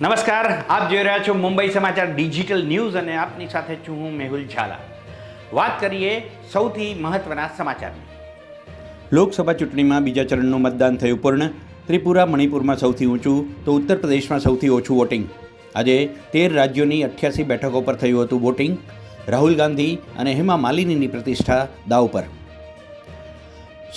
નમસ્કાર, આપ જોઈ રહ્યા છો મુંબઈ સમાચાર ડિજિટલ ન્યૂઝ અને આપની સાથે છું હું મેહુલ ઝાલા. વાત કરીએ સૌથી મહત્વના સમાચારની. લોકસભા ચૂંટણીમાં બીજા ચરણનું મતદાન થયું પૂર્ણ. ત્રિપુરા મણિપુરમાં સૌથી ઊંચું તો ઉત્તર પ્રદેશમાં સૌથી ઓછું વોટિંગ. આજે 13 રાજ્યોની 88 બેઠકો પર થયું હતું વોટિંગ. રાહુલ ગાંધી અને હેમા માલિનીની પ્રતિષ્ઠા દાવ પર.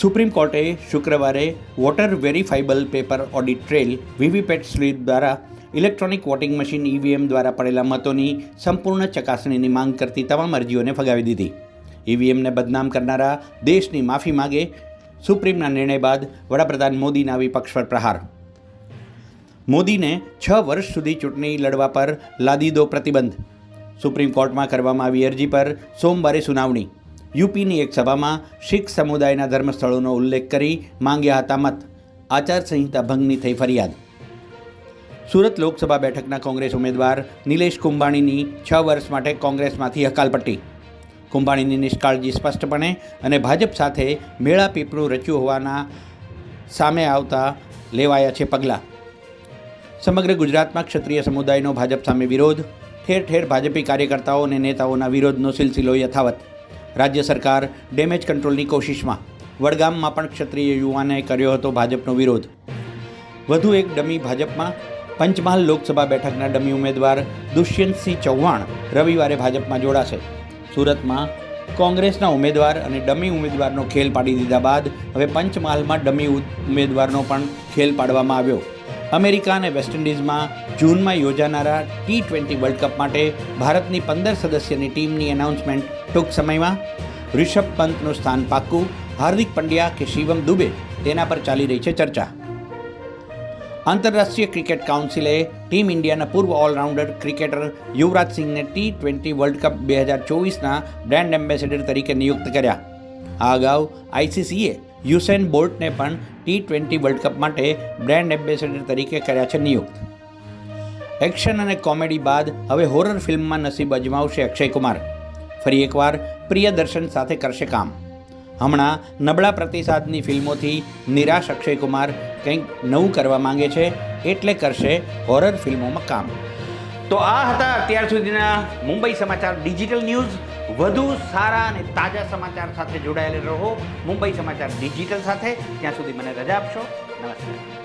સુપ્રીમ કોર્ટે શુક્રવારે voter verifiable paper audit trail VVPAT slip દ્વારા ઇલેક્ટ્રોનિક વોટિંગ મશીન ઈવીએમ દ્વારા પડેલા મતોની સંપૂર્ણ ચકાસણીની માંગ કરતી તમામ અરજીઓને ફગાવી દીધી. ઈવીએમને બદનામ કરનારા દેશની માફી માગે, સુપ્રીમના નિર્ણય બાદ વડાપ્રધાન મોદીના વિપક્ષ પર પ્રહાર. મોદીને 6 વર્ષ સુધી ચૂંટણી લડવા પર લાદી દો પ્રતિબંધ. સુપ્રીમ કોર્ટમાં કરવામાં આવી અરજી પર સોમવારે સુનાવણી. યુપીની એક સભામાં શીખ સમુદાયના ધર્મસ્થળોનો ઉલ્લેખ કરી માંગ્યા હતા મત. આચારસંહિતા ભંગની થઈ ફરિયાદ. સુરત લોકસભા બેઠકના કોંગ્રેસ ઉમેદવાર નિલેશ કુંભાણીની 6 વર્ષ માટે કોંગ્રેસમાંથી હકાલપટ્ટી. કુંભાણીની નિષ્કાળજી સ્પષ્ટપણે અને ભાજપ સાથે મેળાપીપળું રચ્યું હોવાના સામે આવતા લેવાયા છે પગલાં. સમગ્ર ગુજરાતમાં ક્ષત્રિય સમુદાયનો ભાજપ સામે વિરોધ. ઠેર ઠેર ભાજપી કાર્યકર્તાઓ અને નેતાઓના વિરોધનો સિલસિલો યથાવત. રાજ્ય સરકાર ડેમેજ કંટ્રોલની કોશિશમાં. વડગામમાં પણ ક્ષત્રિય યુવાને કર્યો હતો ભાજપનો વિરોધ. વધુ એક ડમી ભાજપમાં. પંચમહાલ લોકસભા બેઠકના ડમી ઉમેદવાર દુષ્યંતસિંહ ચૌહાણ રવિવારે ભાજપમાં જોડાશે. સુરતમાં કોંગ્રેસના ઉમેદવાર અને ડમી ઉમેદવારનો ખેલ પાડી દીધા બાદ હવે પંચમહાલમાં ડમી ઉમેદવારનો પણ ખેલ પાડવામાં આવ્યો. અમેરિકા અને વેસ્ટ ઇન્ડિઝમાં જૂનમાં યોજાનારા T20 વર્લ્ડ કપ માટે ભારતની 15 સદસ્યની ટીમની એનાઉન્સમેન્ટ ટૂંક સમયમાં. રિષભ પંતનું સ્થાન પાક્કું. હાર્દિક પંડ્યા કે શિવમ દુબે, તેના પર ચાલી રહી છે ચર્ચા. આંતરરાષ્ટ્રીય ક્રિકેટ કાઉન્સિલે ટીમ ઇન્ડિયાના પૂર્વ ઓલરાઉન્ડર ક્રિકેટર યુવરાજ સિંહને T20 વર્લ્ડ કપ 2024ના બ્રાન્ડ એમ્બેસેડર તરીકે નિયુક્ત કર્યા. આ અગાઉ આઈસીસીએ યુસેન બોલ્ટને પણ T20 વર્લ્ડ કપ માટે બ્રાન્ડ એમ્બેસેડર તરીકે કર્યા છે નિયુક્ત. એક્શન અને કોમેડી બાદ હવે હોરર ફિલ્મમાં નસીબ અજમાવશે અક્ષય કુમાર. ફરી એકવાર પ્રિયદર્શન સાથે કરશે કામ. હમણાં નબળા પ્રતિસાદની ફિલ્મોથી નિરાશ અક્ષય કુમાર કંઈક નવું કરવા માંગે છે, એટલે કરશે હોરર ફિલ્મોમાં કામ. તો આ હતા અત્યાર સુધીના મુંબઈ સમાચાર ડિજિટલ ન્યૂઝ. વધુ સારા અને તાજા સમાચાર સાથે જોડાયેલા રહો મુંબઈ સમાચાર ડિજિટલ સાથે. ત્યાં સુધી મને રજા આપશો. નમસ્કાર.